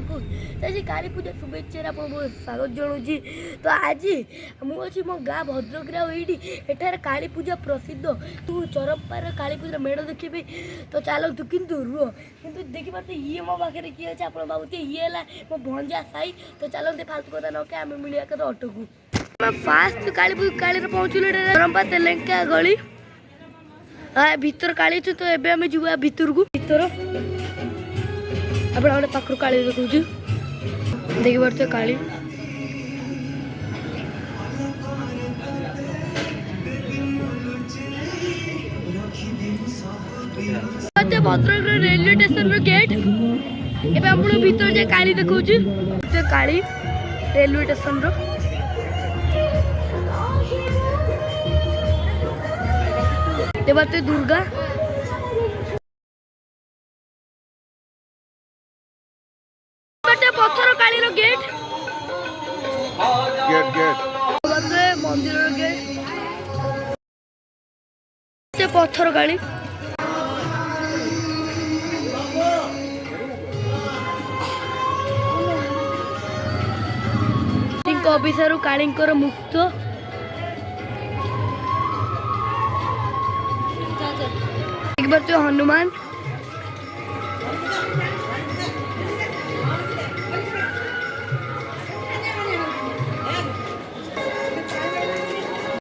को तो काली पूजा शुभेच्छा आप स्वागत जनाऊँगी। तो आज मुझे मो गाँ भद्रक ये काली पूजा प्रसिद्ध तू चरमपार काली पूजा मेढ़ देखी। तो चलतु किंतु रुह कि देखिए ये मो पाखे किए अच्छे आप भावुते ये है मो भंजा साई। तो चलते फालतू कथा न आम मिलिया कर ऑटो को फास्ट काली पहुँचल चरमपार तेलेंका गली भीतर काली तो एबे आम जुआ भीतर को भीतर आप पाखर काली देखु देखी पार्थ काली भद्रक रेलवे स्टेशन गेट एबे हम भीतर जे काली देखु काली रेलवे स्टेशन दुर्गा पत्थर काली गेट गेट गेट मंदिर गेट पत्थर काली अभिषार कालींकर मुक्त एक बार तो हनुमान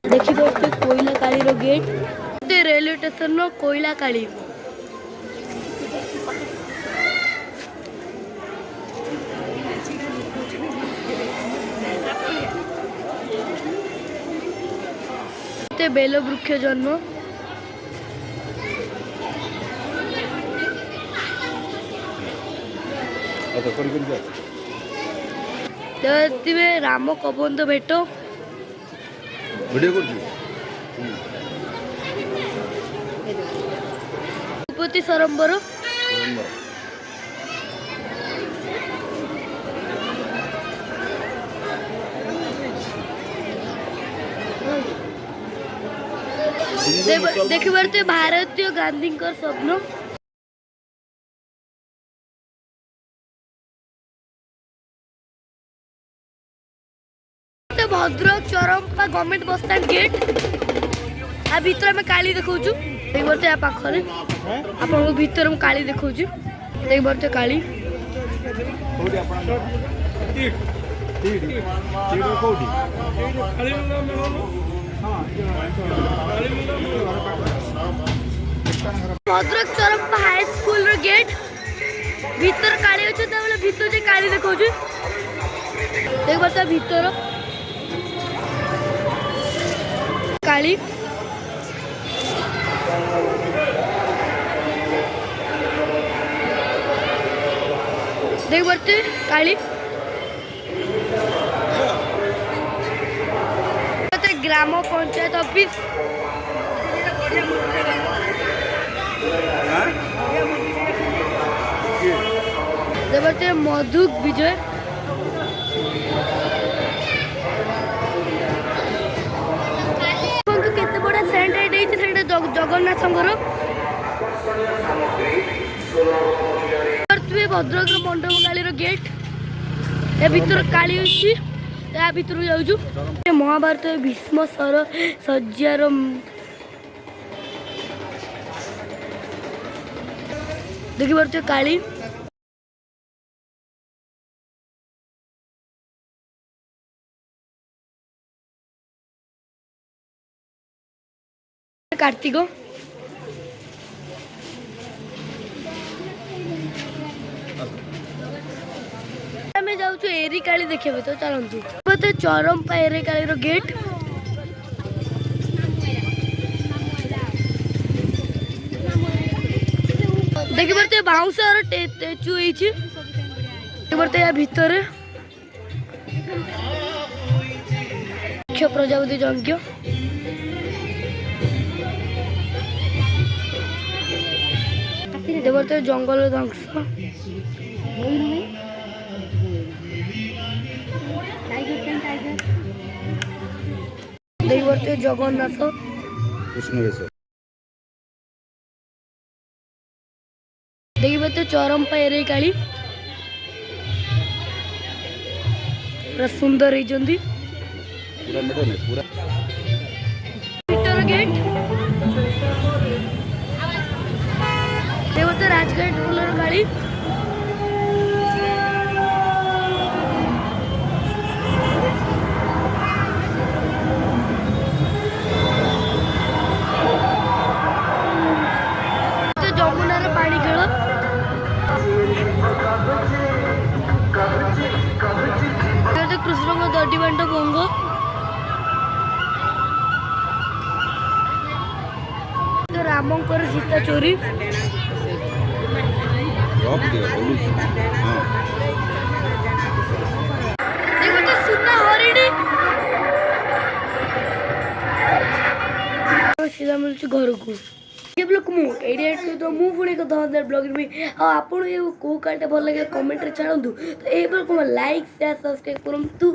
देखी पारे कोयला काली गेट रेलवे स्टेशन कोयला काली बेल वृक्ष जन्म राम कबंध भेट तिरुपति सरंबर देखी पारे भारतीय गांधी स्वप्न भद्रक चरमपा गवर्नमेंट बस स्टैंड गेट आ भीतर में काली देखु देखी पारे पाखे आप भीतर काली देखु देखी पारे काली भद्रक चरमपा हाई स्कूल रो गेट भीतर काली अच्छे भीतर जे काली देखु देख पारे भीतर काली देख पारे काली ग्राम पंचायत ऑफिस देखते मधुक विजय केते बड़ा सेंटर जगन्नाथ भद्रक मंडप काली गेट ए भीतर काली अच्छी या भीतर जाऊँ महाभारत भीष्म सर सज्जार देखी पारे काली कार्तिक आम जाऊँ एरी काली देखा तो चलतु तो चरमपा एरी काली गेट देखी पारे बाउंस टेचु भीतर प्रजापति यज्ञ देखते जंगल ध्वंस देख पारे जगन्नाथ देखिए तो चरमपा एरे काली पूरा सुंदर ହେଇଛନ୍ତି पूरा मेढ़ नहीं पूरा ଭିତର ଗେଟ୍ ଦେବତା ରାଜଘାଟ ଫୁଲର କାଳି ଯମୁନାର ପାଣି ଖେଳ କୃଷ୍ଣଙ୍କ ଦଣ୍ଡିବାଣ୍ଡ ଭଙ୍ଗ ରାମଙ୍କର ସୀତା ଚୋରି रॉक दिया बोलू हाँ ଗୋଟେ ସୁନା ହରିଣୀ ସିଧା ମିଳୁଛି ଘରକୁ ବ୍ଲଗ ମୁଁ ଏଇଠି ତ ମୁଁ ପୁଣି କଥା ବ୍ଲଗରେ ବି ଆଉ ଆପଣ କେଉଁ କାର୍ଟା ଭଲ ଲାଗେ କମେଣ୍ଟରେ ଛାଡ଼ନ୍ତୁ ତ ଏଇ ବ୍ଲଗକୁ ଲାଇକ୍ ସେୟାର ସବସ୍କ୍ରାଇବ୍ କରନ୍ତୁ।